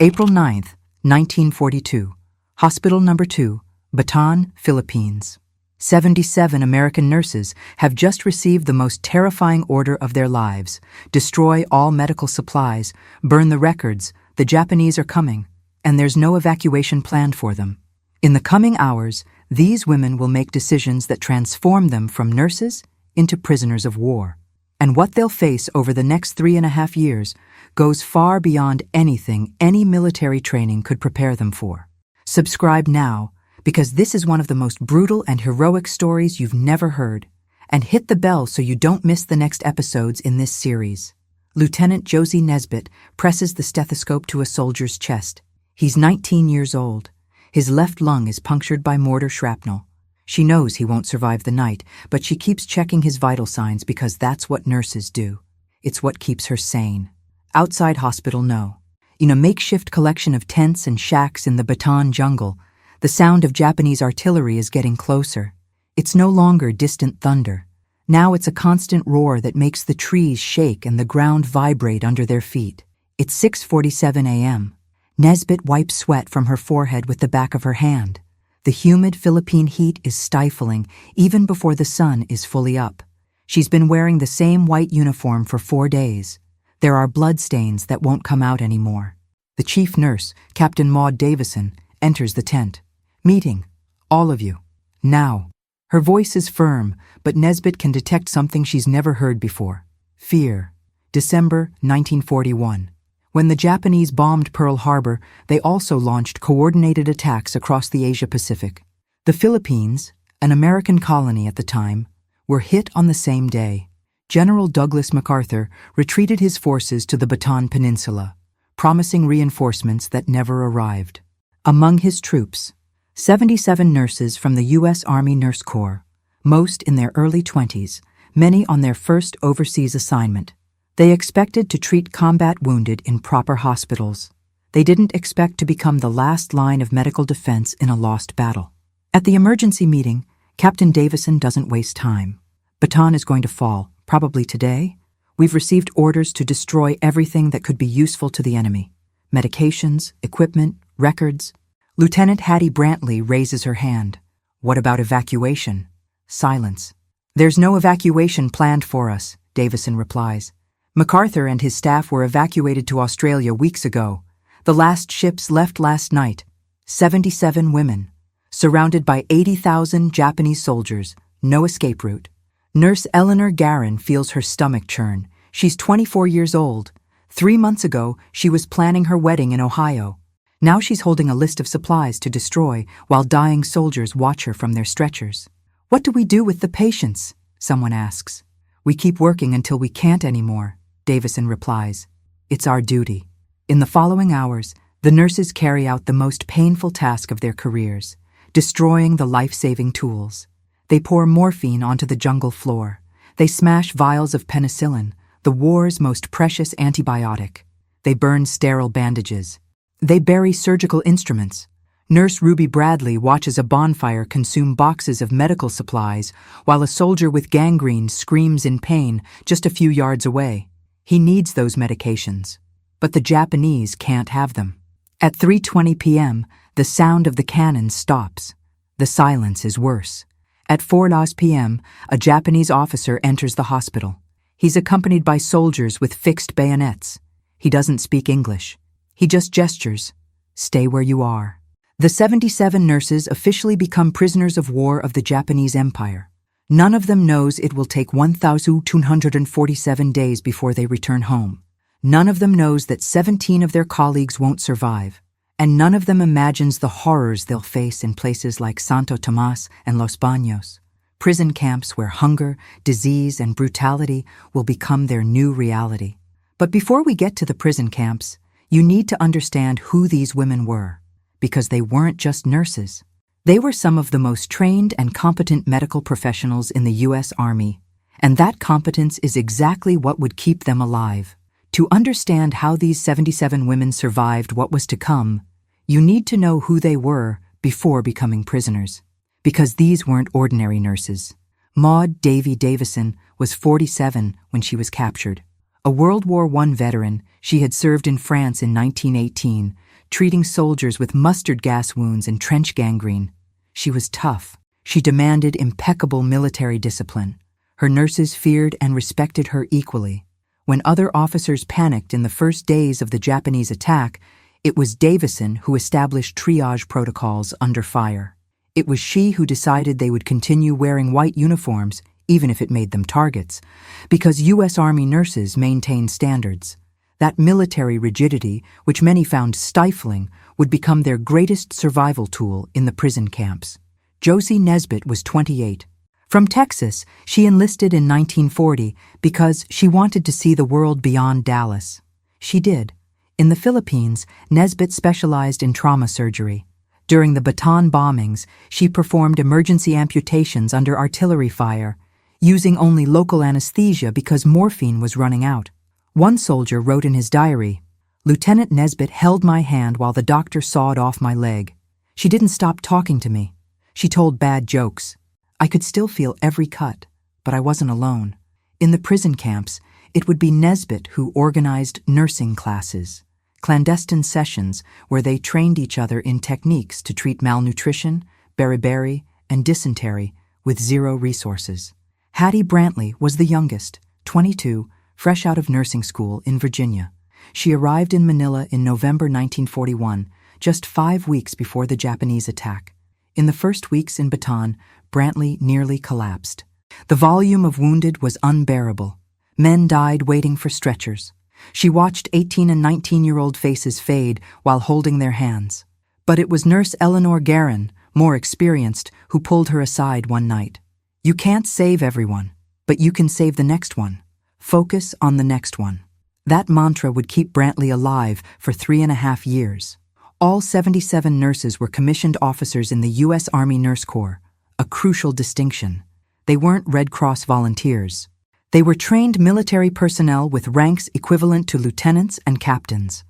April 9th, 1942. Hospital Number 2, Bataan, Philippines. 77 American nurses have just received the most terrifying order of their lives. Destroy all medical supplies, burn the records, the Japanese are coming, and there's no evacuation planned for them. In the coming hours, these women will make decisions that transform them from nurses into prisoners of war. And what they'll face over the next 3.5 years goes far beyond anything any military training could prepare them for. Subscribe now, because this is one of the most brutal and heroic stories you've never heard. And hit the bell so you don't miss the next episodes in this series. Lieutenant Josie Nesbitt presses the stethoscope to a soldier's chest. He's 19 years old. His left lung is punctured by mortar shrapnel. She knows he won't survive the night, but she keeps checking his vital signs because that's what nurses do. It's what keeps her sane. Outside hospital, no. In a makeshift collection of tents and shacks in the Bataan jungle, the sound of Japanese artillery is getting closer. It's no longer distant thunder. Now it's a constant roar that makes the trees shake and the ground vibrate under their feet. It's 6:47 a.m. Nesbitt wipes sweat from her forehead with the back of her hand. The humid Philippine heat is stifling even before the sun is fully up. She's been wearing the same white uniform for 4 days. There are bloodstains that won't come out anymore. The chief nurse, Captain Maude Davison, enters the tent. Meeting, all of you, now. Her voice is firm, but Nesbitt can detect something she's never heard before. Fear. December 1941. When the Japanese bombed Pearl Harbor, they also launched coordinated attacks across the Asia-Pacific. The Philippines, an American colony at the time, were hit on the same day. General Douglas MacArthur retreated his forces to the Bataan Peninsula, promising reinforcements that never arrived. Among his troops, 77 nurses from the U.S. Army Nurse Corps, most in their early 20s, many on their first overseas assignment. They expected to treat combat wounded in proper hospitals. They didn't expect to become the last line of medical defense in a lost battle. At the emergency meeting, Captain Davison doesn't waste time. Bataan is going to fall, probably today. We've received orders to destroy everything that could be useful to the enemy. Medications, equipment, records. Lieutenant Hattie Brantley raises her hand. What about evacuation? Silence. There's no evacuation planned for us, Davison replies. MacArthur and his staff were evacuated to Australia weeks ago. The last ships left last night. 77 women. Surrounded by 80,000 Japanese soldiers. No escape route. Nurse Eleanor Guerin feels her stomach churn. She's 24 years old. 3 months ago, she was planning her wedding in Ohio. Now she's holding a list of supplies to destroy while dying soldiers watch her from their stretchers. What do we do with the patients? Someone asks. We keep working until we can't anymore, Davison replies. It's our duty. In the following hours, the nurses carry out the most painful task of their careers, destroying the life-saving tools. They pour morphine onto the jungle floor. They smash vials of penicillin, the war's most precious antibiotic. They burn sterile bandages. They bury surgical instruments. Nurse Ruby Bradley watches a bonfire consume boxes of medical supplies while a soldier with gangrene screams in pain just a few yards away. He needs those medications, but the Japanese can't have them. At 3:20 p.m., the sound of the cannon stops. The silence is worse. At 4 p.m., a Japanese officer enters the hospital. He's accompanied by soldiers with fixed bayonets. He doesn't speak English. He just gestures. Stay where you are. The 77 nurses officially become prisoners of war of the Japanese Empire. None of them knows it will take 1,247 days before they return home. None of them knows that 17 of their colleagues won't survive. And none of them imagines the horrors they'll face in places like Santo Tomás and Los Baños, prison camps where hunger, disease, and brutality will become their new reality. But before we get to the prison camps, you need to understand who these women were, because they weren't just nurses. They were some of the most trained and competent medical professionals in the U.S. Army, and that competence is exactly what would keep them alive. To understand how these 77 women survived what was to come, you need to know who they were before becoming prisoners, because these weren't ordinary nurses. Maude Davison was 47 when she was captured. A World War I veteran, she had served in France in 1918, treating soldiers with mustard gas wounds and trench gangrene. She was tough. She demanded impeccable military discipline. Her nurses feared and respected her equally. When other officers panicked in the first days of the Japanese attack, it was Davison who established triage protocols under fire. It was she who decided they would continue wearing white uniforms, even if it made them targets, because U.S. Army nurses maintained standards. That military rigidity, which many found stifling, would become their greatest survival tool in the prison camps. Josie Nesbitt was 28. From Texas, she enlisted in 1940 because she wanted to see the world beyond Dallas. She did. In the Philippines, Nesbitt specialized in trauma surgery. During the Bataan bombings, she performed emergency amputations under artillery fire, using only local anesthesia because morphine was running out. One soldier wrote in his diary, "Lieutenant Nesbitt held my hand while the doctor sawed off my leg. She didn't stop talking to me. She told bad jokes. I could still feel every cut, but I wasn't alone." In the prison camps, it would be Nesbitt who organized nursing classes, clandestine sessions where they trained each other in techniques to treat malnutrition, beriberi, and dysentery with zero resources. Hattie Brantley was the youngest, 22, fresh out of nursing school in Virginia. She arrived in Manila in November 1941, just 5 weeks before the Japanese attack. In the first weeks in Bataan, Brantley nearly collapsed. The volume of wounded was unbearable. Men died waiting for stretchers. She watched 18 and 19-year-old faces fade while holding their hands. But it was Nurse Eleanor Guerin, more experienced, who pulled her aside one night. "You can't save everyone, but you can save the next one. Focus on the next one." That mantra would keep Brantley alive for 3.5 years. All 77 nurses were commissioned officers in the U.S. Army Nurse Corps, a crucial distinction. They weren't Red Cross volunteers. They were trained military personnel with ranks equivalent to lieutenants and captains.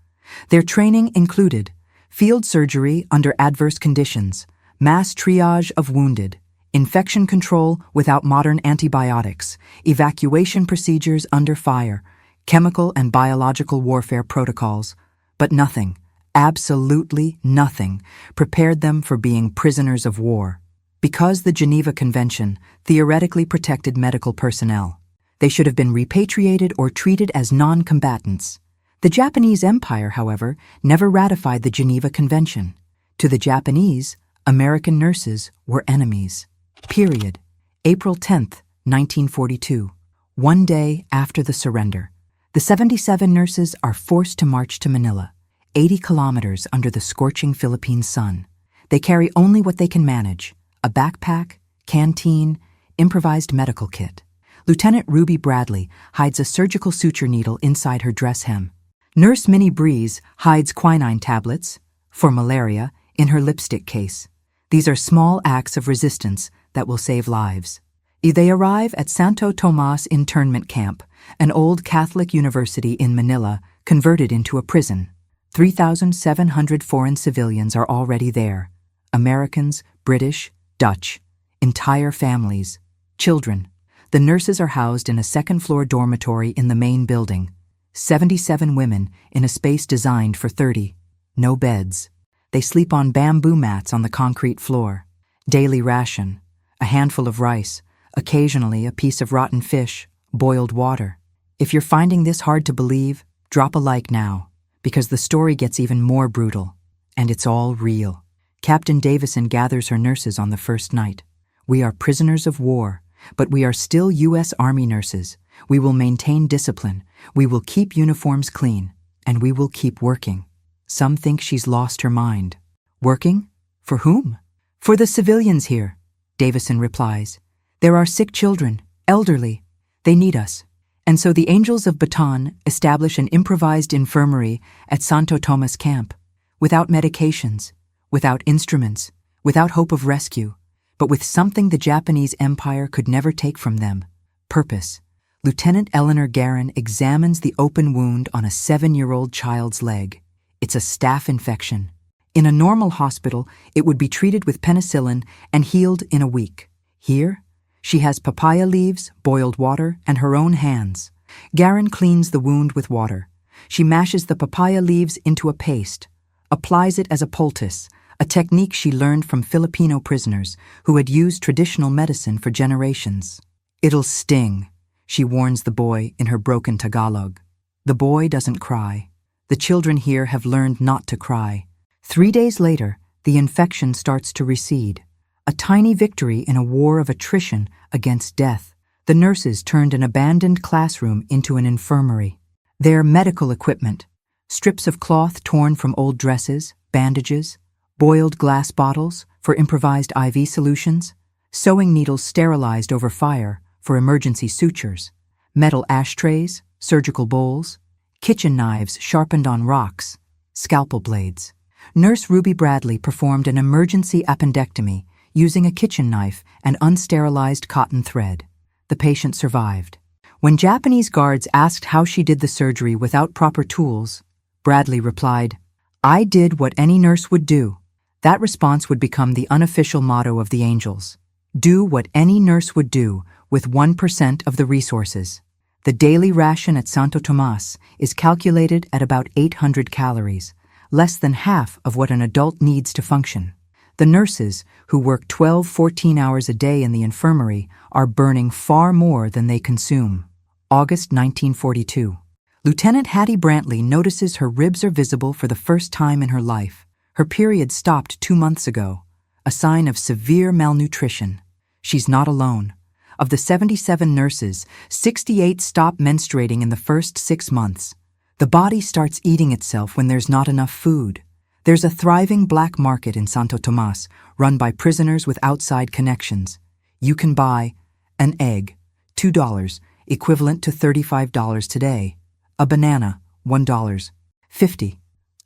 Their training included field surgery under adverse conditions, mass triage of wounded, infection control without modern antibiotics, evacuation procedures under fire, chemical and biological warfare protocols. But nothing, absolutely nothing, prepared them for being prisoners of war. Because the Geneva Convention theoretically protected medical personnel, they should have been repatriated or treated as non-combatants. The Japanese Empire, however, never ratified the Geneva Convention. To the Japanese, American nurses were enemies. Period. April 10th, 1942. One day after the surrender, the 77 nurses are forced to march to Manila, 80 kilometers under the scorching Philippine sun. They carry only what they can manage: a backpack, canteen, improvised medical kit. Lieutenant Ruby Bradley hides a surgical suture needle inside her dress hem. Nurse Minnie Breeze hides quinine tablets, for malaria, in her lipstick case. These are small acts of resistance that will save lives. They arrive at Santo Tomás Internment Camp, an old Catholic university in Manila converted into a prison. 3,700 foreign civilians are already there. Americans, British, Dutch, entire families, children. The nurses are housed in a second-floor dormitory in the main building. 77 women in a space designed for 30. No beds. They sleep on bamboo mats on the concrete floor. Daily ration: a handful of rice, occasionally a piece of rotten fish, boiled water. If you're finding this hard to believe, drop a like now, because the story gets even more brutal. And it's all real. Captain Davison gathers her nurses on the first night. "We are prisoners of war, but we are still U.S. Army nurses. We will maintain discipline. We will keep uniforms clean. And we will keep working." Some think she's lost her mind. Working? For whom? "For the civilians here," Davison replies. "There are sick children, elderly. They need us." And so the Angels of Bataan establish an improvised infirmary at Santo Tomás Camp, without medications, without instruments, without hope of rescue, but with something the Japanese Empire could never take from them: purpose. Lieutenant Eleanor Guerin examines the open wound on a 7-year-old child's leg. It's a staph infection. In a normal hospital, it would be treated with penicillin and healed in a week. Here, she has papaya leaves, boiled water, and her own hands. Guerin cleans the wound with water. She mashes the papaya leaves into a paste, applies it as a poultice, a technique she learned from Filipino prisoners who had used traditional medicine for generations. "It'll sting," she warns the boy in her broken Tagalog. The boy doesn't cry. The children here have learned not to cry. 3 days later, the infection starts to recede. A tiny victory in a war of attrition against death. The nurses turned an abandoned classroom into an infirmary. Their medical equipment: strips of cloth torn from old dresses, bandages, boiled glass bottles for improvised IV solutions, sewing needles sterilized over fire for emergency sutures, metal ashtrays, surgical bowls, kitchen knives sharpened on rocks, scalpel blades. Nurse Ruby Bradley performed an emergency appendectomy using a kitchen knife and unsterilized cotton thread. The patient survived. When Japanese guards asked how she did the surgery without proper tools, Bradley replied, "I did what any nurse would do." That response would become the unofficial motto of the Angels. Do what any nurse would do with 1% of the resources. The daily ration at Santo Tomás is calculated at about 800 calories, less than half of what an adult needs to function. The nurses, who work 12-14 hours a day in the infirmary, are burning far more than they consume. August 1942. Lieutenant Hattie Brantley notices her ribs are visible for the first time in her life. Her period stopped 2 months ago, a sign of severe malnutrition. She's not alone. Of the 77 nurses, 68 stop menstruating in the first 6 months. The body starts eating itself when there's not enough food. There's a thriving black market in Santo Tomás, run by prisoners with outside connections. You can buy an egg, $2, equivalent to $35 today. A banana, $1.50.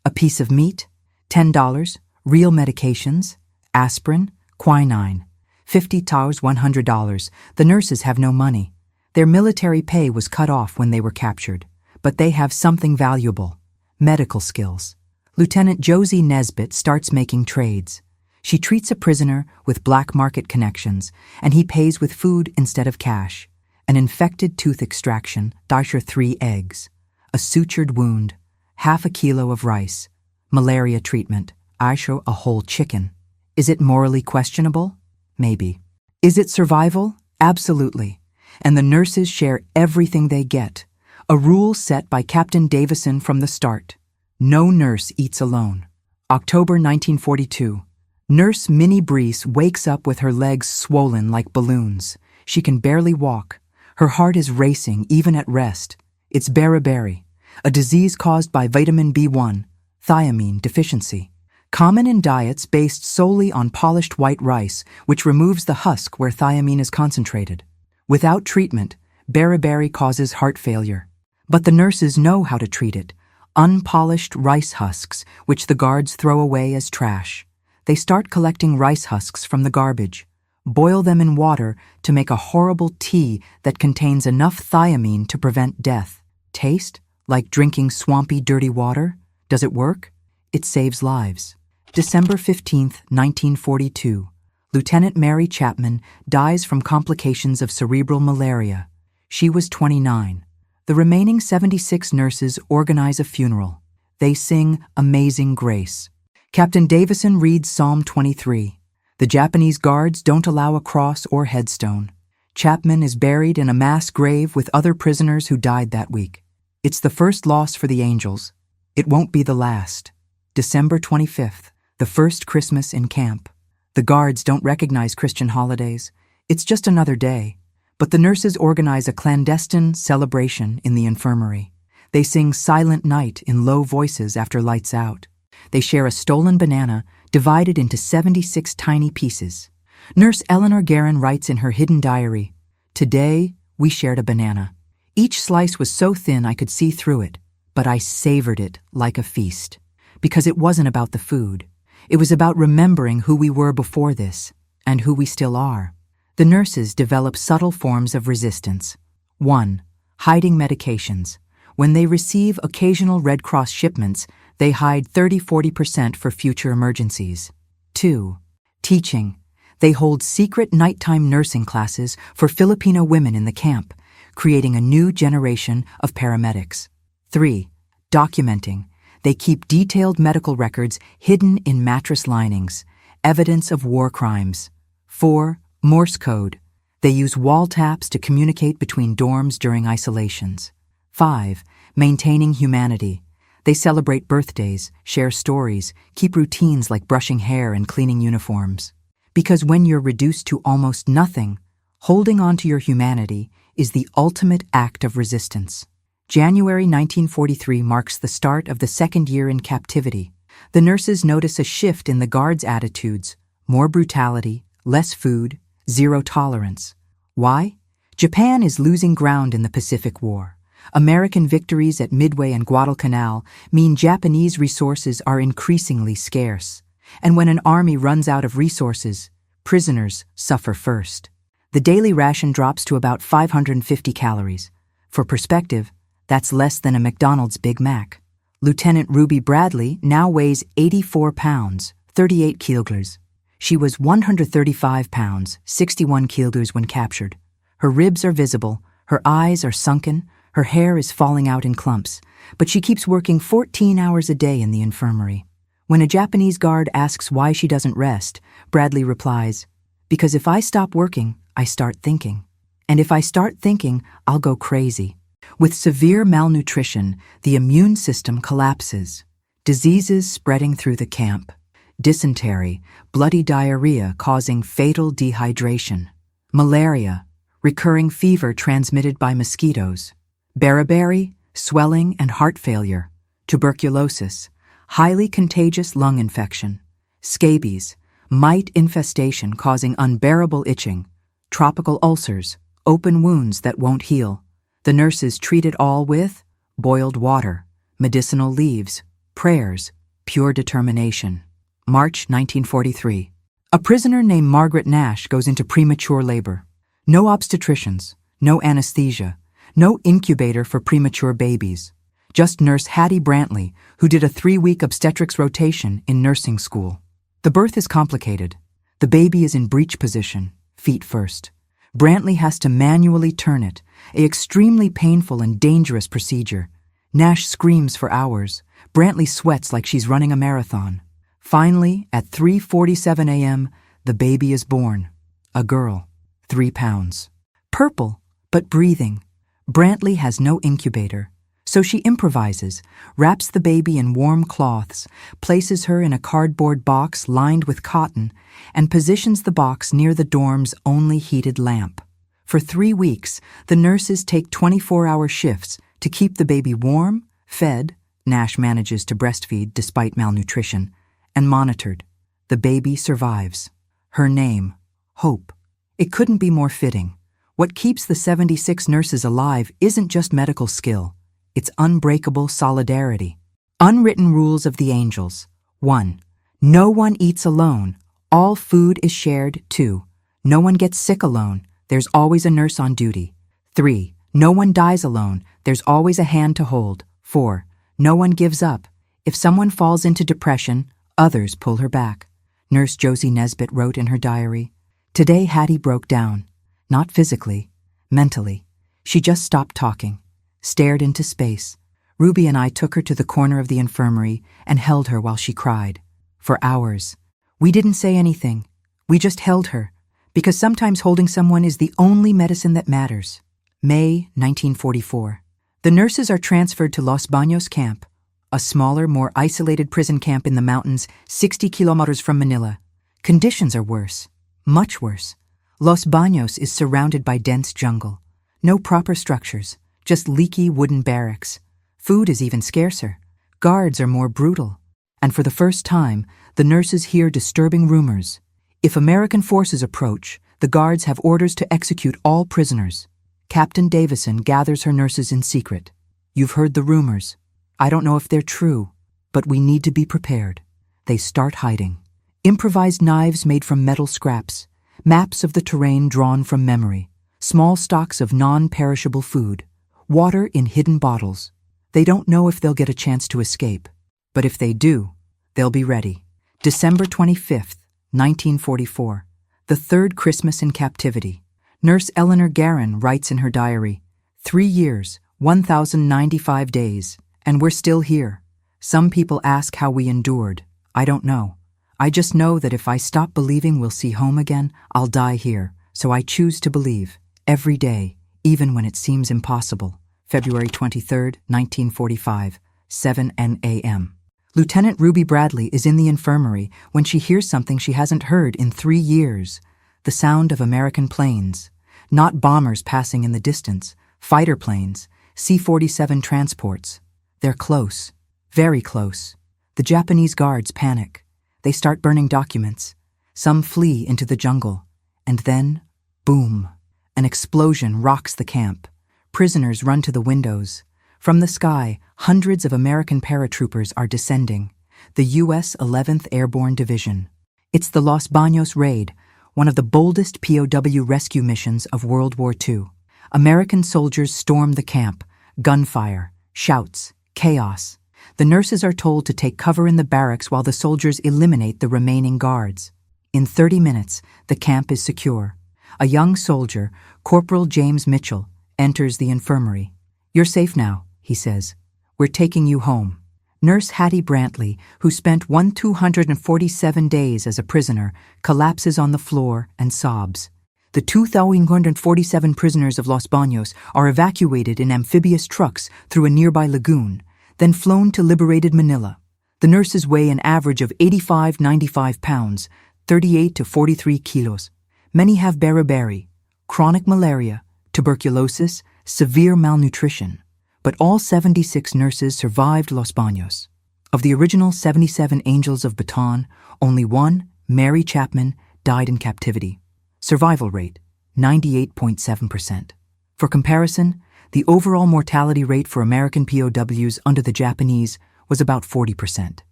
A piece of meat, $10. Real medications, aspirin, quinine, $50, $100. The nurses have no money. Their military pay was cut off when they were captured. But they have something valuable: medical skills. Lieutenant Josie Nesbitt starts making trades. She treats a prisoner with black market connections, and he pays with food instead of cash. An infected tooth extraction, Daisha 3 eggs. A sutured wound, half a kilo of rice. Malaria treatment, Aisha a whole chicken. Is it morally questionable? Maybe. Is it survival? Absolutely. And the nurses share everything they get. A rule set by Captain Davison from the start. No nurse eats alone. October 1942. Nurse Minnie Brees wakes up with her legs swollen like balloons. She can barely walk. Her heart is racing even at rest. It's beriberi, a disease caused by vitamin B1, thiamine deficiency. Common in diets based solely on polished white rice, which removes the husk where thiamine is concentrated. Without treatment, beriberi causes heart failure. But the nurses know how to treat it. Unpolished rice husks, which the guards throw away as trash. They start collecting rice husks from the garbage, boil them in water to make a horrible tea that contains enough thiamine to prevent death. Taste? Like drinking swampy, dirty water? Does it work? It saves lives. December 15, 1942. Lieutenant Mary Chapman dies from complications of cerebral malaria. She was 29. The remaining 76 nurses organize a funeral. They sing Amazing Grace. Captain Davison reads Psalm 23. The Japanese guards don't allow a cross or headstone. Chapman is buried in a mass grave with other prisoners who died that week. It's the first loss for the Angels. It won't be the last. December 25th, the first Christmas in camp. The guards don't recognize Christian holidays. It's just another day. But the nurses organize a clandestine celebration in the infirmary. They sing Silent Night in low voices after lights out. They share a stolen banana divided into 76 tiny pieces. Nurse Eleanor Guerin writes in her hidden diary, "Today, we shared a banana. Each slice was so thin I could see through it, but I savored it like a feast. Because it wasn't about the food. It was about remembering who we were before this, and who we still are." The nurses develop subtle forms of resistance. 1. Hiding medications. When they receive occasional Red Cross shipments, they hide 30-40% for future emergencies. 2. Teaching. They hold secret nighttime nursing classes for Filipino women in the camp, creating a new generation of paramedics. 3. Documenting. They keep detailed medical records hidden in mattress linings, evidence of war crimes. 4. Morse code. They use wall taps to communicate between dorms during isolations. 5. Maintaining humanity. They celebrate birthdays, share stories, keep routines like brushing hair and cleaning uniforms. Because when you're reduced to almost nothing, holding on to your humanity is the ultimate act of resistance. January 1943 marks the start of the second year in captivity. The nurses notice a shift in the guards' attitudes: more brutality, less food, zero tolerance. Why? Japan is losing ground in the Pacific War. American victories at Midway and Guadalcanal mean Japanese resources are increasingly scarce. And when an army runs out of resources, prisoners suffer first. The daily ration drops to about 550 calories. For perspective, that's less than a McDonald's Big Mac. Lieutenant Ruby Bradley now weighs 84 pounds, 38 kilograms. She was 135 pounds, 61 kilograms when captured. Her ribs are visible, her eyes are sunken, her hair is falling out in clumps, but she keeps working 14 hours a day in the infirmary. When a Japanese guard asks why she doesn't rest, Bradley replies, "Because if I stop working, I start thinking. And if I start thinking, I'll go crazy." With severe malnutrition, the immune system collapses. Diseases spreading through the camp. Dysentery, bloody diarrhea causing fatal dehydration. Malaria, recurring fever transmitted by mosquitoes. Beriberi, swelling and heart failure. Tuberculosis, highly contagious lung infection. Scabies, mite infestation causing unbearable itching. Tropical ulcers, open wounds that won't heal. The nurses treat it all with boiled water, medicinal leaves, prayers, pure determination. March 1943. A prisoner named Margaret Nash goes into premature labor. No obstetricians, no anesthesia, no incubator for premature babies. Just Nurse Hattie Brantley, who did a 3-week obstetrics rotation in nursing school. The birth is complicated. The baby is in breech position, feet first. Brantley has to manually turn it, an extremely painful and dangerous procedure. Nash screams for hours. Brantley sweats like she's running a marathon. Finally, at 3:47 a.m., the baby is born. A girl, 3 pounds. Purple, but breathing. Brantley has no incubator, so she improvises, wraps the baby in warm cloths, places her in a cardboard box lined with cotton, and positions the box near the dorm's only heated lamp. For 3 weeks, the nurses take 24-hour shifts to keep the baby warm, fed, Nash manages to breastfeed despite malnutrition, and monitored. The baby survives. Her name, Hope. It couldn't be more fitting. What keeps the 76 nurses alive isn't just medical skill. It's unbreakable solidarity. Unwritten rules of the angels. 1. No one eats alone. All food is shared. 2. No one gets sick alone. There's always a nurse on duty. 3. No one dies alone. There's always a hand to hold. 4. No one gives up. If someone falls into depression, others pull her back. Nurse Josie Nesbitt wrote in her diary, "Today Hattie broke down. Not physically, mentally. She just stopped talking, stared into space. Ruby and I took her to the corner of the infirmary and held her while she cried. For hours. We didn't say anything. We just held her, because sometimes holding someone is the only medicine that matters." May 1944. The nurses are transferred to Los Baños camp, a smaller, more isolated prison camp in the mountains 60 kilometers from Manila. Conditions are worse, much worse. Los Baños is surrounded by dense jungle. No proper structures, just leaky wooden barracks. Food is even scarcer. Guards are more brutal. And for the first time, the nurses hear disturbing rumors. If American forces approach, the guards have orders to execute all prisoners. Captain Davison gathers her nurses in secret. "You've heard the rumors. I don't know if they're true, but we need to be prepared." They start hiding. Improvised knives made from metal scraps, maps of the terrain drawn from memory, small stocks of non-perishable food, water in hidden bottles. They don't know if they'll get a chance to escape, but if they do, they'll be ready. December 25th, 1944, the third Christmas in captivity. Nurse Eleanor Guerin writes in her diary, 3 years, 1,095 days, and we're still here. Some people ask how we endured. I don't know. I just know that if I stop believing we'll see home again, I'll die here. So I choose to believe, every day, even when it seems impossible. February 23, 1945, 7 a.m. Lieutenant Ruby Bradley is in the infirmary when she hears something she hasn't heard in 3 years. The sound of American planes. Not bombers passing in the distance, fighter planes, C-47 transports. They're close, very close. The Japanese guards panic. They start burning documents. Some flee into the jungle. And then, boom, an explosion rocks the camp. Prisoners run to the windows. From the sky, hundreds of American paratroopers are descending. The U.S. 11th Airborne Division. It's the Los Baños Raid, one of the boldest POW rescue missions of World War II. American soldiers storm the camp. Gunfire, shouts, chaos. The nurses are told to take cover in the barracks while the soldiers eliminate the remaining guards. In 30 minutes, the camp is secure. A young soldier, Corporal James Mitchell, enters the infirmary. "You're safe now," he says. "We're taking you home." Nurse Hattie Brantley, who spent 247 days as a prisoner, collapses on the floor and sobs. The 2,147 prisoners of Los Baños are evacuated in amphibious trucks through a nearby lagoon, then flown to liberated Manila. The nurses weigh an average of 85-95 pounds, 38 to 43 kilos. Many have beriberi, chronic malaria, tuberculosis, severe malnutrition. But all 76 nurses survived Los Baños. Of the original 77 Angels of Bataan, only one, Mary Chapman, died in captivity. Survival rate, 98.7%. For comparison, the overall mortality rate for American POWs under the Japanese was about 40%.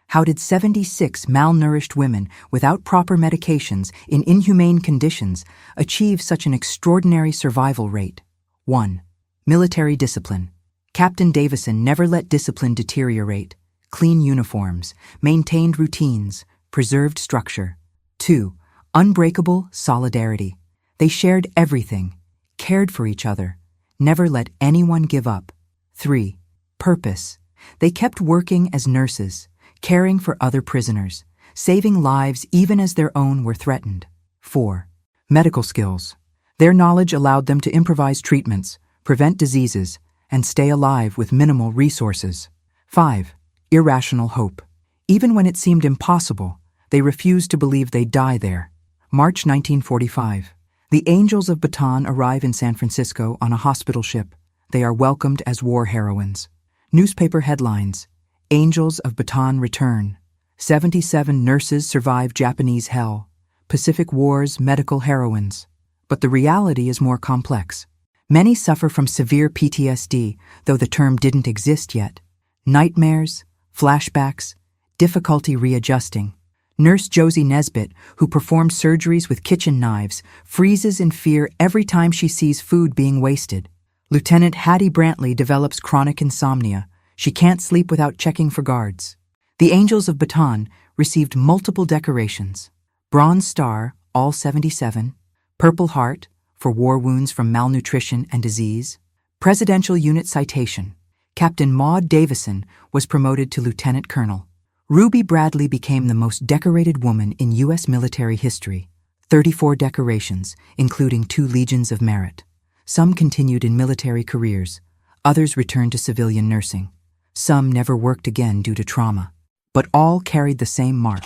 How did 76 malnourished women without proper medications in inhumane conditions achieve such an extraordinary survival rate? 1. Military discipline. Captain Davison never let discipline deteriorate. Clean uniforms, maintained routines, preserved structure. 2. Unbreakable solidarity. They shared everything, cared for each other, never let anyone give up. 3. Purpose. They kept working as nurses, caring for other prisoners, saving lives even as their own were threatened. 4. Medical skills. Their knowledge allowed them to improvise treatments, prevent diseases, and stay alive with minimal resources. 5. Irrational hope. Even when it seemed impossible, they refused to believe they'd die there. March 1945. The Angels of Bataan arrive in San Francisco on a hospital ship. They are welcomed as war heroines. Newspaper headlines: Angels of Bataan return. 77 nurses survive Japanese hell. Pacific War's medical heroines. But the reality is more complex. Many suffer from severe PTSD, though the term didn't exist yet. Nightmares, flashbacks, difficulty readjusting. Nurse Josie Nesbitt, who performs surgeries with kitchen knives, freezes in fear every time she sees food being wasted. Lieutenant Hattie Brantley develops chronic insomnia. She can't sleep without checking for guards. The Angels of Bataan received multiple decorations. Bronze Star, all 77. Purple Heart, for war wounds from malnutrition and disease. Presidential Unit Citation. Captain Maude Davison was promoted to Lieutenant Colonel. Ruby Bradley became the most decorated woman in U.S. military history. 34 decorations, including 2 Legions of Merit. Some continued in military careers. Others returned to civilian nursing. Some never worked again due to trauma. But all carried the same mark.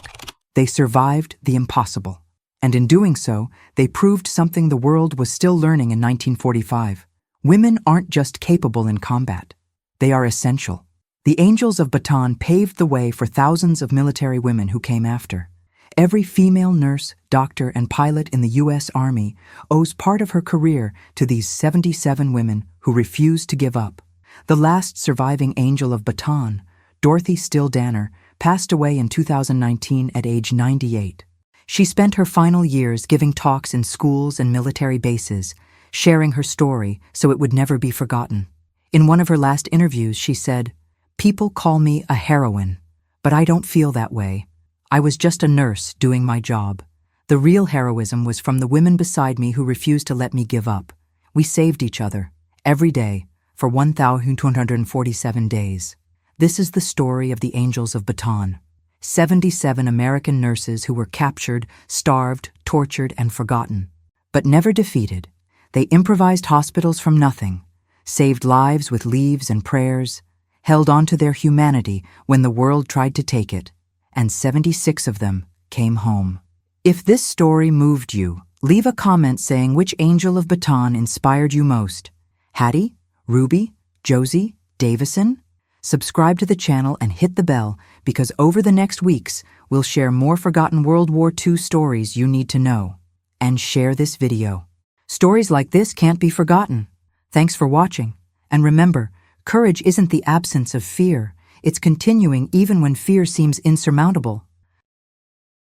They survived the impossible. And in doing so, they proved something the world was still learning in 1945. Women aren't just capable in combat. They are essential. The Angels of Bataan paved the way for thousands of military women who came after. Every female nurse, doctor, and pilot in the U.S. Army owes part of her career to these 77 women who refused to give up. The last surviving Angel of Bataan, Dorothy Still Danner, passed away in 2019 at age 98. She spent her final years giving talks in schools and military bases, sharing her story so it would never be forgotten. In one of her last interviews, she said, "People call me a heroine, but I don't feel that way. I was just a nurse doing my job. The real heroism was from the women beside me who refused to let me give up. We saved each other, every day, for 1,247 days. This is the story of the Angels of Bataan, 77 American nurses who were captured, starved, tortured, and forgotten. But never defeated, they improvised hospitals from nothing, saved lives with leaves and prayers, held on to their humanity when the world tried to take it, and 76 of them came home. If this story moved you, leave a comment saying which Angel of Bataan inspired you most. Hattie, Ruby, Josie, Davison? Subscribe to the channel and hit the bell because over the next weeks, we'll share more forgotten World War II stories you need to know. And share this video. Stories like this can't be forgotten. Thanks for watching. And remember, courage isn't the absence of fear. It's continuing even when fear seems insurmountable.